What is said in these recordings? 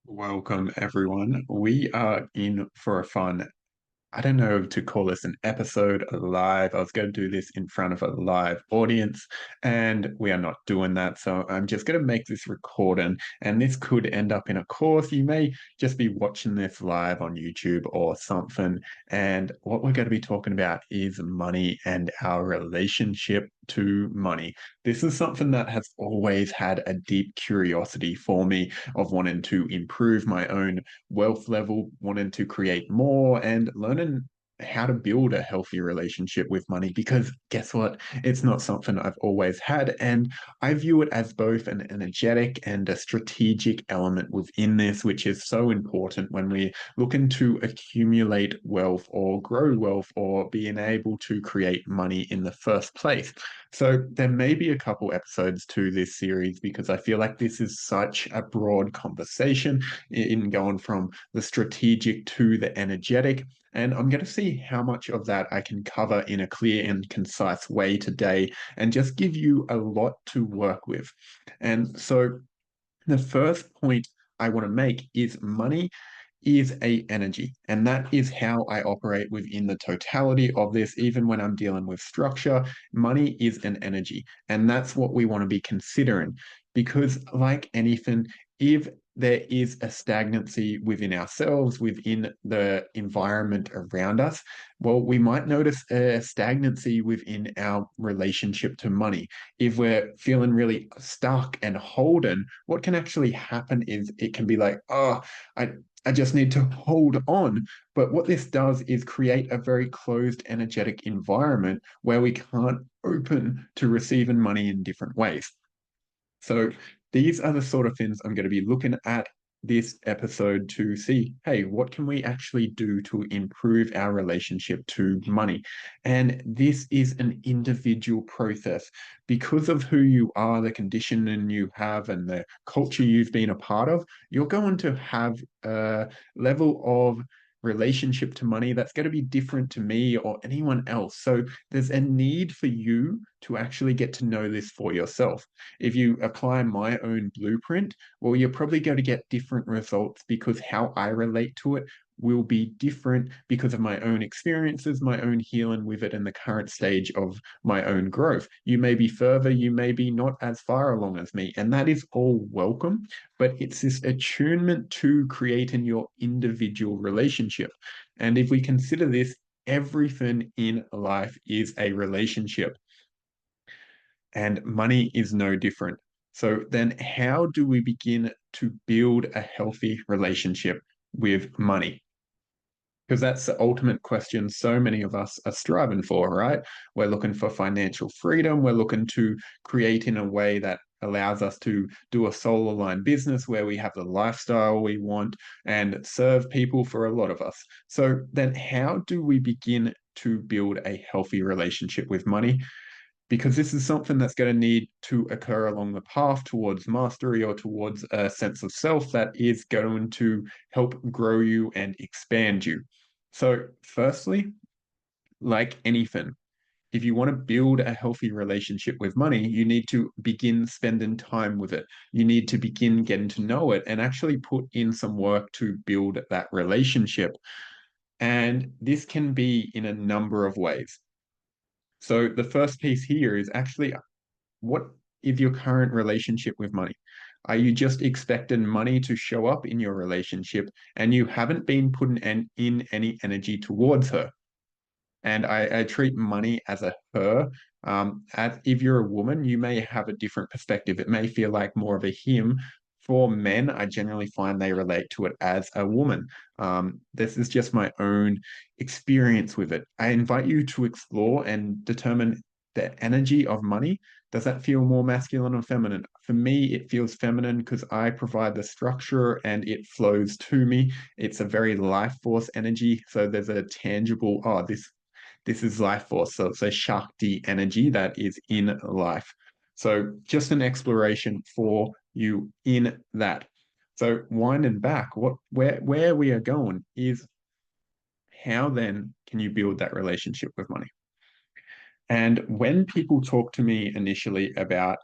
Welcome, everyone. We are in for a fun. I don't know to call this an episode, a live. I was going to do this in front of a live audience, and we are not doing that. So I'm just going to make this recording, and this could end up in a course. You may just be watching this live on YouTube or something. And what we're going to be talking about is money and our relationship to money. This is something that has always had a deep curiosity for me of wanting to improve my own wealth level, wanting to create more, and learning how to build a healthy relationship with money. Because guess what? It's not something I've always had. And I view it as both an energetic and a strategic element within this, which is so important when we're looking to accumulate wealth or grow wealth or being able to create money in the first place. So there may be a couple episodes to this series because I feel like this is such a broad conversation in going from the strategic to the energetic. And I'm going to see how much of that I can cover in a clear and concise way today and just give you a lot to work with. And so the first point I want to make is money is a energy, and that is how I operate within the totality of this. Even when I'm dealing with structure, money is an energy, and that's what we want to be considering. Because like anything, if there is a stagnancy within ourselves, within the environment around us, well, we might notice a stagnancy within our relationship to money. If we're feeling really stuck and holden, what can actually happen is it can be like, oh, I just need to hold on. But what this does is create a very closed energetic environment where we can't open to receiving money in different ways. So these are the sort of things I'm going to be looking at this episode to see, hey, what can we actually do to improve our relationship to money? And this is an individual process because of who you are, the conditioning you have, and the culture you've been a part of. You're going to have a level of relationship to money that's going to be different to me or anyone else. So there's a need for you to actually get to know this for yourself. If you apply my own blueprint, well, you're probably going to get different results because how I relate to it will be different because of my own experiences, my own healing with it, and the current stage of my own growth. You may be further, you may be not as far along as me, and that is all welcome. But it's this attunement to creating your individual relationship. And if we consider this, everything in life is a relationship and money is no different. So then how do we begin to build a healthy relationship with money? Because that's the ultimate question so many of us are striving for, right? We're looking for financial freedom. We're looking to create in a way that allows us to do a soul aligned business where we have the lifestyle we want and serve people for a lot of us. So then how do we begin to build a healthy relationship with money? Because this is something that's going to need to occur along the path towards mastery or towards a sense of self that is going to help grow you and expand you. So, firstly, like anything, if you want to build a healthy relationship with money, you need to begin spending time with it. You need to begin getting to know it and actually put in some work to build that relationship. And this can be in a number of ways. So, the first piece here is actually what is your current relationship with money? Are you just expecting money to show up in your relationship and you haven't been putting in any energy towards her? And I treat money as a her. As if you're a woman, you may have a different perspective. It may feel like more of a him. For men, I generally find they relate to it as a woman. This is just my own experience with it. I invite you to explore and determine the energy of money. Does that feel more masculine or feminine? For me, it feels feminine because I provide the structure and it flows to me. It's a very life force energy. So there's a tangible, oh, this is life force. So it's a Shakti energy that is in life. So just an exploration for you in that. So winding back, where we are going is how then can you build that relationship with money? And when people talk to me initially about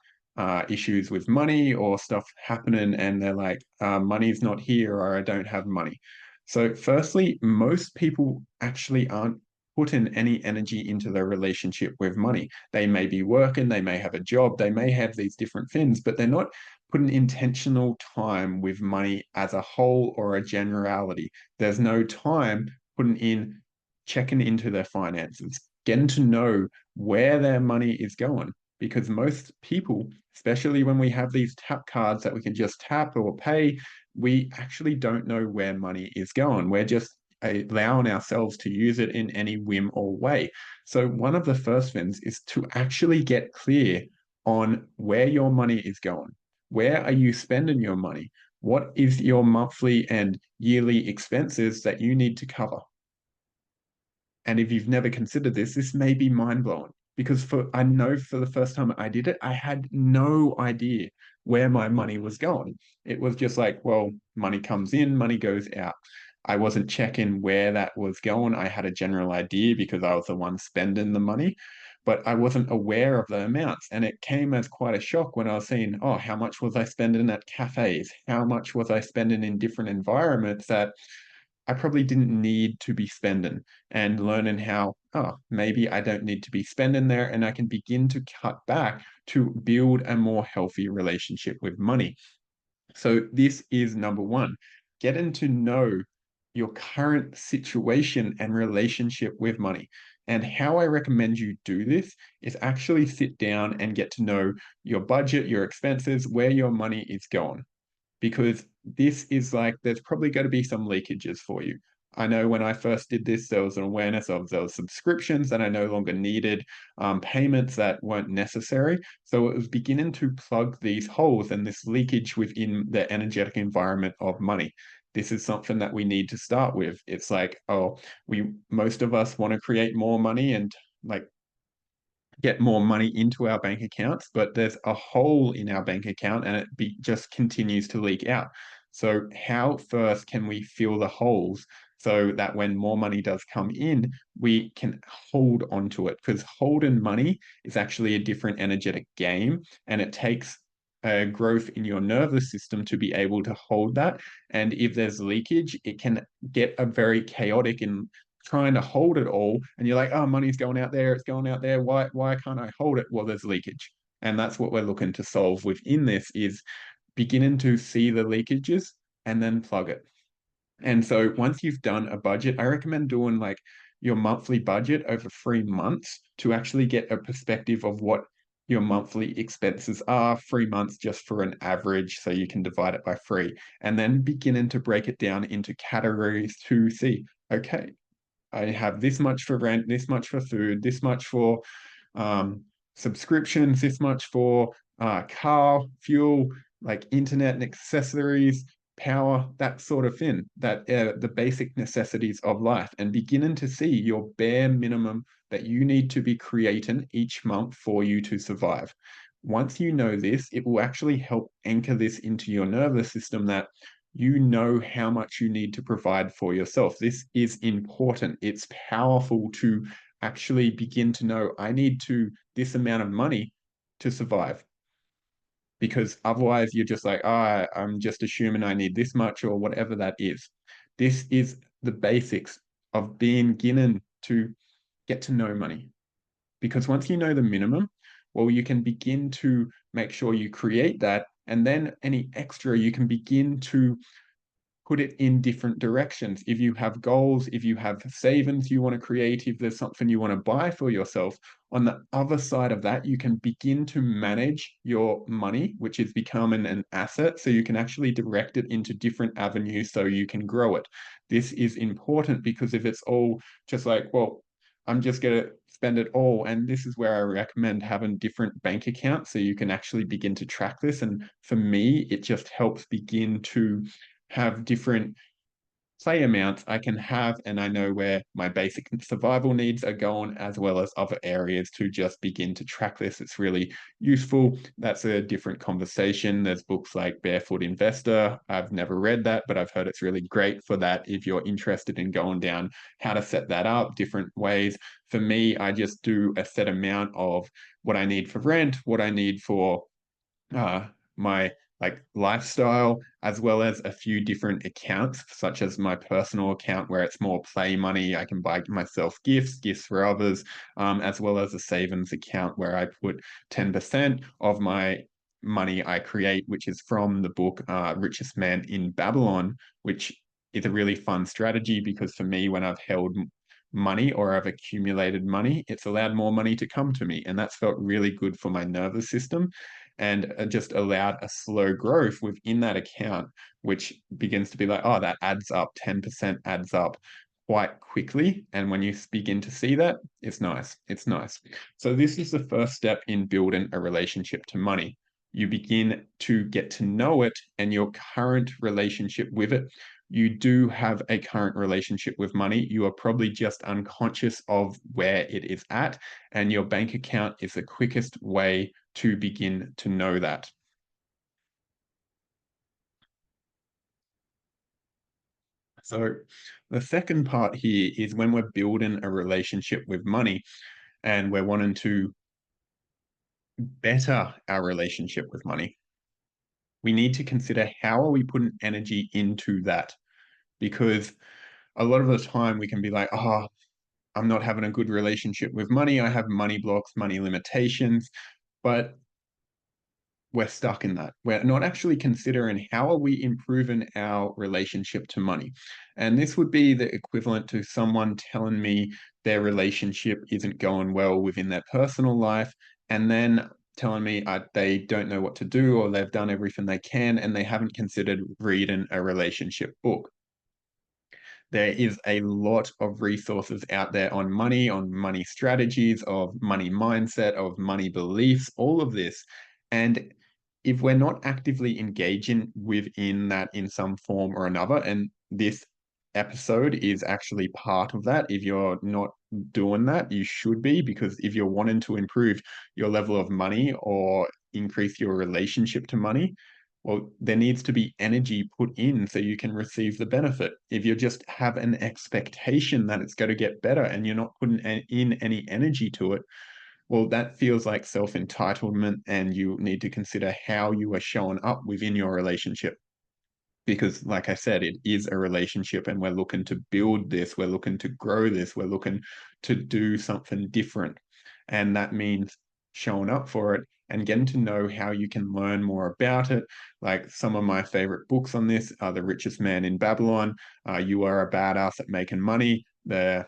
issues with money or stuff happening, and they're like, money's not here, or I don't have money. So, firstly, most people actually aren't putting any energy into their relationship with money. They may be working, they may have a job, they may have these different things, but they're not putting intentional time with money as a whole or a generality. There's no time putting in checking into their finances, getting to know where their money is going. Because most people, especially when we have these tap cards that we can just tap or pay, we actually don't know where money is going. We're just allowing ourselves to use it in any whim or way. So, one of the first things is to actually get clear on where your money is going. Where are you spending your money? What is your monthly and yearly expenses that you need to cover? And if you've never considered this, this may be mind blowing because I know for the first time I did it, I had no idea where my money was going. It was just like, well, money comes in, money goes out. I wasn't checking where that was going. I had a general idea because I was the one spending the money, but I wasn't aware of the amounts. And it came as quite a shock when I was seeing, oh, how much was I spending at cafes? How much was I spending in different environments that I probably didn't need to be spending, and learning how, oh, maybe I don't need to be spending there, and I can begin to cut back to build a more healthy relationship with money. So, this is number one, getting to know your current situation and relationship with money. And how I recommend you do this is actually sit down and get to know your budget, your expenses, where your money is going, because this is like there's probably going to be some leakages for you. I know when I first did this, there was an awareness of those subscriptions that I no longer needed, payments that weren't necessary. So it was beginning to plug these holes and this leakage within the energetic environment of money. This is something that we need to start with. It's like, oh, we most of us want to create more money and like get more money into our bank accounts, but there's a hole in our bank account and just continues to leak out. So, how first can we fill the holes so that when more money does come in, we can hold onto it? Because holding money is actually a different energetic game, and it takes a growth in your nervous system to be able to hold that. And if there's leakage, it can get a very chaotic and trying to hold it all, and you're like, oh, money's going out there, it's going out there. Why can't I hold it? Well, there's leakage. And that's what we're looking to solve within this is beginning to see the leakages and then plug it. And so once you've done a budget, I recommend doing like your monthly budget over 3 months to actually get a perspective of what your monthly expenses are, 3 months just for an average, so you can divide it by three, and then beginning to break it down into categories to see, okay, I have this much for rent, this much for food, this much for um, subscriptions, this much for car, fuel, like internet and accessories, power, that sort of thing, that the basic necessities of life, and beginning to see your bare minimum that you need to be creating each month for you to survive. Once you know this, it will actually help anchor this into your nervous system that you know how much you need to provide for yourself. This is important. It's powerful to actually begin to know I need to this amount of money to survive. Because otherwise you're just like, oh, I'm just assuming I need this much or whatever that is. This is the basics of beginning to get to know money. Because once you know the minimum, well, you can begin to make sure you create that. And then any extra, you can begin to put it in different directions. If you have goals, if you have savings you want to create, if there's something you want to buy for yourself, on the other side of that, you can begin to manage your money, which is becoming an asset. So you can actually direct it into different avenues so you can grow it. This is important because if it's all just like, well, I'm just going to spend it all. And this is where I recommend having different bank accounts so you can actually begin to track this. And for me, it just helps begin to have different play amounts I can have, and I know where my basic survival needs are going, as well as other areas to just begin to track this. It's really useful. That's a different conversation. There's books like Barefoot Investor. I've never read that, but I've heard it's really great for that if you're interested in going down how to set that up, different ways. For me, I just do a set amount of what I need for rent, what I need for my like lifestyle, as well as a few different accounts, such as my personal account where it's more play money. I can buy myself gifts, gifts for others, as well as a savings account where I put 10% of my money I create, which is from the book Richest Man in Babylon, which is a really fun strategy because for me, when I've held money or I've accumulated money, it's allowed more money to come to me. And that's felt really good for my nervous system and just allowed a slow growth within that account, which begins to be like, oh, that adds up, 10% adds up quite quickly. And when you begin to see that, it's nice. It's nice. So, this is the first step in building a relationship to money. You begin to get to know it and your current relationship with it. You do have a current relationship with money. You are probably just unconscious of where it is at, and your bank account is the quickest way to begin to know that. So, the second part here is when we're building a relationship with money and we're wanting to better our relationship with money, we need to consider how are we putting energy into that? Because a lot of the time we can be like, oh, I'm not having a good relationship with money. I have money blocks, money limitations, but we're stuck in that. We're not actually considering how are we improving our relationship to money. And this would be the equivalent to someone telling me their relationship isn't going well within their personal life, and then telling me they don't know what to do or they've done everything they can and they haven't considered reading a relationship book. There is a lot of resources out there on money strategies, of money mindset, of money beliefs, all of this. And if we're not actively engaging within that in some form or another, and this episode is actually part of that. If you're not doing that, you should be, because if you're wanting to improve your level of money or increase your relationship to money, well, there needs to be energy put in so you can receive the benefit. If you just have an expectation that it's going to get better and you're not putting in any energy to it, well, that feels like self-entitlement, and you need to consider how you are showing up within your relationship. Because, like I said, it is a relationship and we're looking to build this, we're looking to grow this, we're looking to do something different. And that means showing up for it and getting to know how you can learn more about it. Like some of my favorite books on this are The Richest Man in Babylon, You Are a Badass at Making Money, the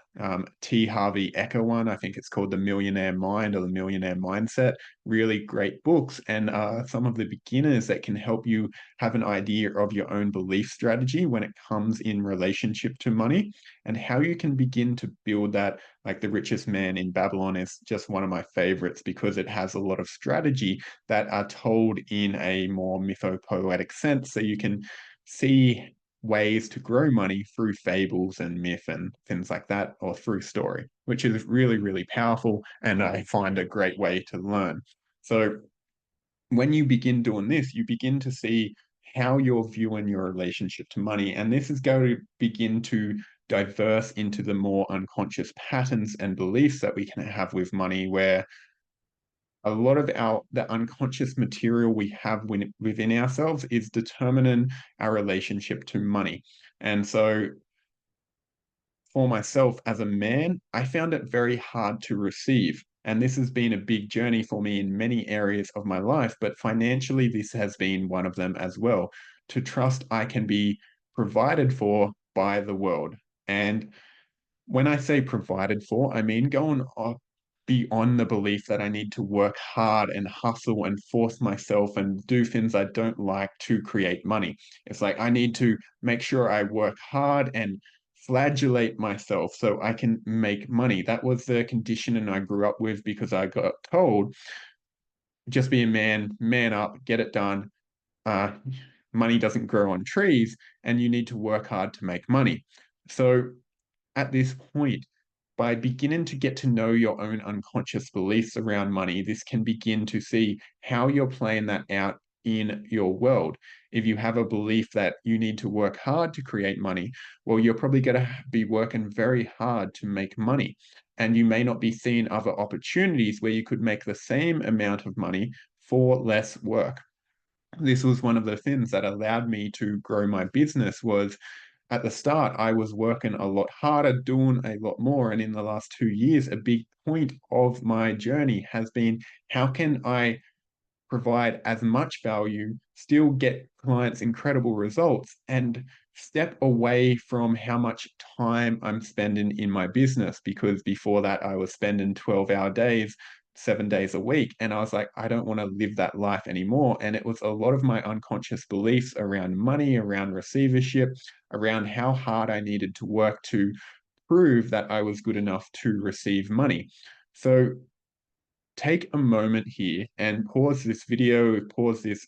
T. Harvey Eker one. I think it's called The Millionaire Mind or The Millionaire Mindset. Really great books, and some of the beginners that can help you have an idea of your own belief strategy when it comes in relationship to money and how you can begin to build that. Like The Richest Man in Babylon is just one of my favorites because it has a lot of strategy that are told in a more mythopoetic sense. So you can see ways to grow money through fables and myth and things like that, or through story, which is really, really powerful. And I find a great way to learn. So when you begin doing this, you begin to see how you're viewing your relationship to money. And this is going to begin to diverse into the more unconscious patterns and beliefs that we can have with money, where a lot of the unconscious material we have within ourselves is determining our relationship to money. And so for myself as a man, I found it very hard to receive. And this has been a big journey for me in many areas of my life, but financially, this has been one of them as well. To trust I can be provided for by the world. And when I say provided for, I mean going beyond the belief that I need to work hard and hustle and force myself and do things I don't like to create money. It's like I need to make sure I work hard and flagellate myself so I can make money. That was the conditioning I grew up with because I got told just be a man, man up, get it done. Uh, Money doesn't grow on trees, and you need to work hard to make money. So at this point, by beginning to get to know your own unconscious beliefs around money, this can begin to see how you're playing that out in your world. If you have a belief that you need to work hard to create money, well, you're probably going to be working very hard to make money. And you may not be seeing other opportunities where you could make the same amount of money for less work. this was one of the things that allowed me to grow my business. Was at the start, I was working a lot harder, doing a lot more. And in the last 2 years, a big point of my journey has been, how can I provide as much value, still get clients incredible results, and step away from how much time I'm spending in my business? Because before that, I was spending 12-hour days, 7 days a week. And I was like, I don't want to live that life anymore. And it was a lot of my unconscious beliefs around money, around receivership, around how hard I needed to work to prove that I was good enough to receive money. So take a moment here and pause this video, pause this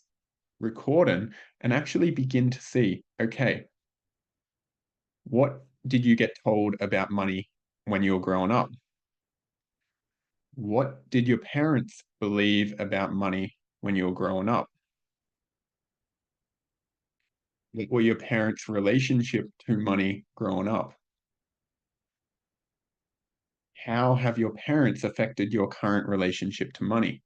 recording, and actually begin to see, okay, what did you get told about money when you were growing up? What did your parents believe about money when you were growing up? What were your parents' relationship to money growing up? How have your parents affected your current relationship to money?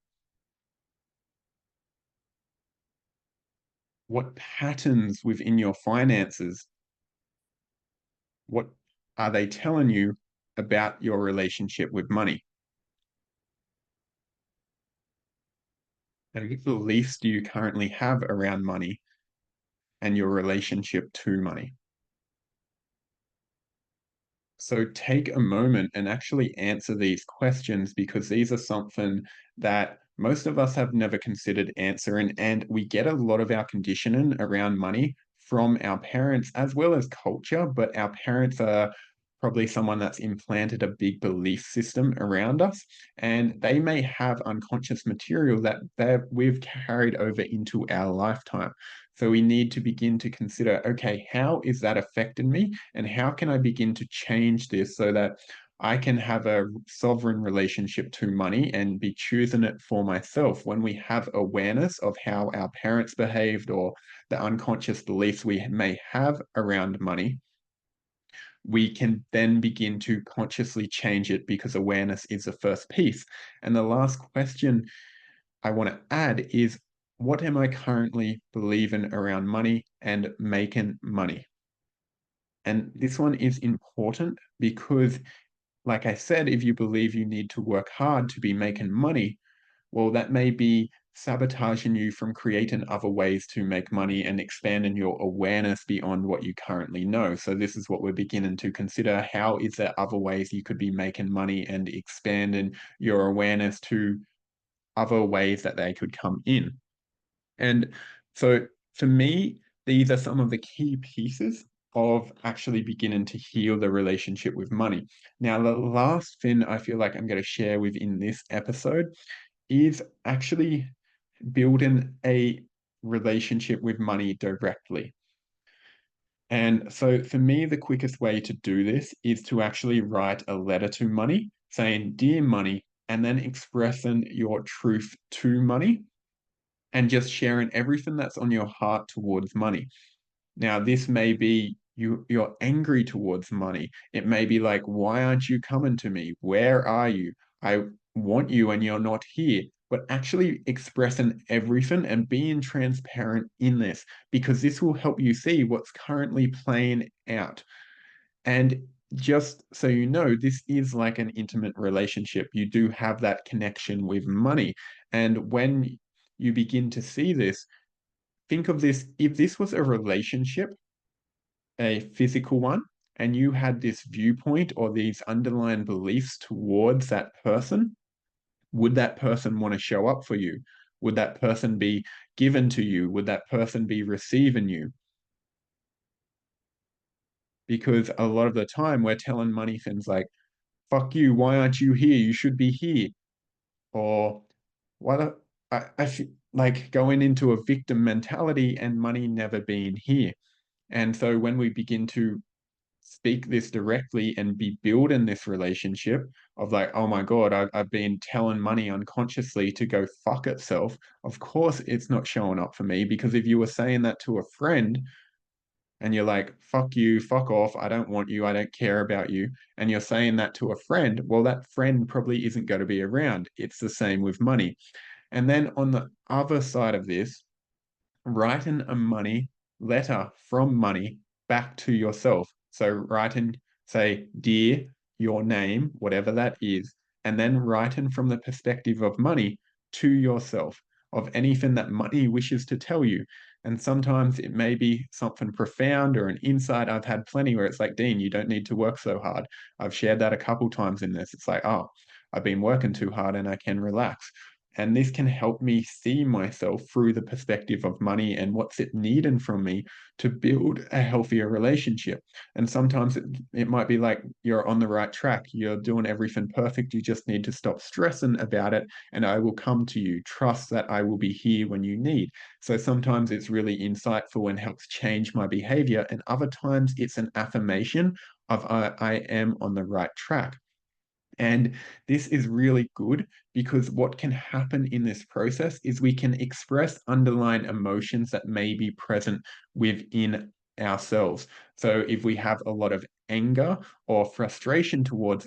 What patterns within your finances, what are they telling you about your relationship with money? And what beliefs do you currently have around money and your relationship to money? So take a moment and actually answer these questions, because these are something that most of us have never considered answering. And we get a lot of our conditioning around money from our parents as well as culture, but our parents are probably someone that's implanted a big belief system around us, and they may have unconscious material that we've carried over into our lifetime. So we need to begin to consider, okay, how is that affecting me? And how can I begin to change this so that I can have a sovereign relationship to money and be choosing it for myself? When we have awareness of how our parents behaved or the unconscious beliefs we may have around money, we can then begin to consciously change it, because awareness is the first piece. And the last question I want to add is, what am I currently believing around money and making money? And this one is important because, like I said, if you believe you need to work hard to be making money, well, that may be sabotaging you from creating other ways to make money and expanding your awareness beyond what you currently know. So this is what we're beginning to consider. How is there other ways you could be making money and expanding your awareness to other ways that they could come in? And so for me, these are some of the key pieces of actually beginning to heal the relationship with money. Now, the last thing I feel like I'm going to share within this episode is actually building a relationship with money directly. And so for me, the quickest way to do this is to actually write a letter to money saying, "Dear money," and then expressing your truth to money and just sharing everything that's on your heart towards money. Now, this may be you're angry towards money. It may be like, why aren't you coming to me? Where are you? I want you and you're not here. But actually expressing everything and being transparent in this, because this will help you see what's currently playing out. And just so you know, this is like an intimate relationship. You do have that connection with money. And when you begin to see this, think of this, if this was a relationship, a physical one, and you had this viewpoint or these underlying beliefs towards that person, would that person want to show up for you? Would that person be given to you? Would that person be receiving you? Because a lot of the time we're telling money things like, fuck you, why aren't you here? You should be here. Or why the, I feel like going into a victim mentality and money never being here. And so when we begin to speak this directly and be building this relationship of like, oh my God, I've been telling money unconsciously to go fuck itself. Of course, it's not showing up for me, because if you were saying that to a friend and you're like, fuck you, fuck off, I don't want you, I don't care about you, and you're saying that to a friend, well, that friend probably isn't going to be around. It's the same with money. And then on the other side of this, write in a money letter from money back to yourself. So write in, say, dear, your name, whatever that is, and then write in from the perspective of money to yourself of anything that money wishes to tell you. And sometimes it may be something profound or an insight. I've had plenty where it's like, Dean, you don't need to work so hard. I've shared that a couple times in this. It's like, oh, I've been working too hard and I can relax. And this can help me see myself through the perspective of money and what's it needing from me to build a healthier relationship. And sometimes it might be like you're on the right track, you're doing everything perfect, you just need to stop stressing about it, and I will come to you. Trust that I will be here when you need. So sometimes it's really insightful and helps change my behavior, and other times it's an affirmation of I am on the right track. And this is really good because what can happen in this process is we can express underlying emotions that may be present within ourselves. So if we have a lot of anger or frustration towards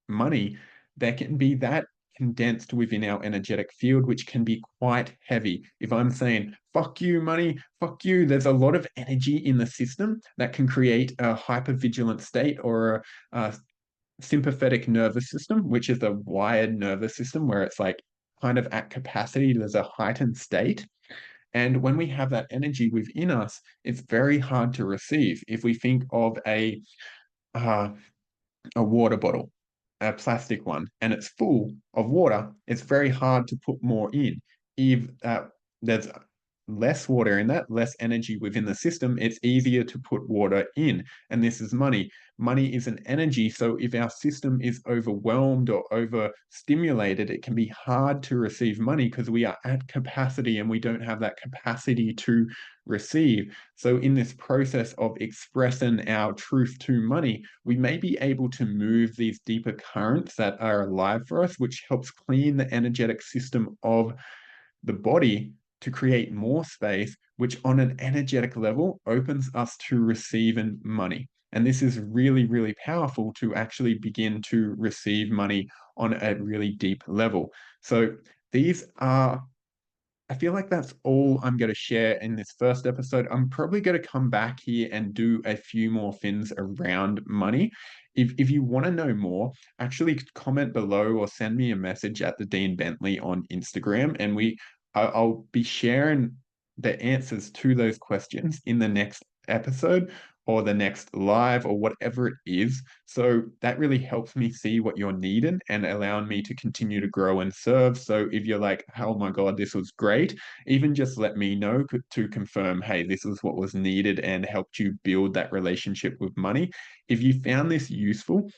money, there can be that condensed within our energetic field, which can be quite heavy. If I'm saying, fuck you, money, fuck you, there's a lot of energy in the system that can create a hypervigilant state or a sympathetic nervous system, which is a wired nervous system where it's like kind of at capacity, there's a heightened state. And when we have that energy within us, it's very hard to receive. If we think of uh, a water bottle, a plastic one, and it's full of water, it's very hard to put more in. If there's less water in that, less energy within the system, it's easier to put water in. And this is money. Money is an energy. So if our system is overwhelmed or overstimulated, it can be hard to receive money because we are at capacity and we don't have that capacity to receive. So in this process of expressing our truth to money, we may be able to move these deeper currents that are alive for us, which helps clean the energetic system of the body to create more space, which on an energetic level opens us to receiving money. And this is really, really powerful to actually begin to receive money on a really deep level. So these are I feel like that's all I'm going to share in this first episode. I'm probably going to come back here and do a few more things around money. If you want to know more, actually comment below or send me a message at the Dean Bentley on Instagram, and I'll be sharing the answers to those questions in the next episode or the next live or whatever it is. So that really helps me see what you're needing and allowing me to continue to grow and serve. So if you're like, oh my God, this was great, even just let me know to confirm, hey, this is what was needed and helped you build that relationship with money. If you found this useful,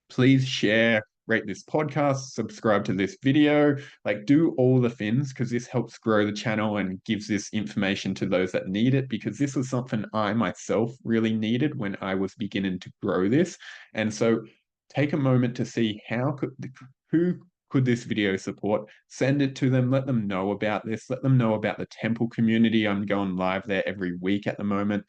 please share, rate this podcast, subscribe to this video, like do all the things because this helps grow the channel and gives this information to those that need it because this was something I myself really needed when I was beginning to grow this. And so take a moment to see who could this video support? Send it to them, let them know about this, let them know about the temple community. I'm going live there every week at the moment.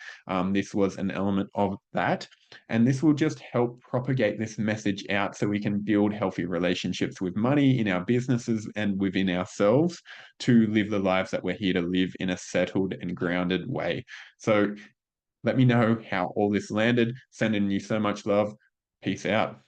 This was an element of that. And this will just help propagate this message out so we can build healthy relationships with money in our businesses and within ourselves to live the lives that we're here to live in a settled and grounded way. So let me know how all this landed. Sending you so much love. Peace out.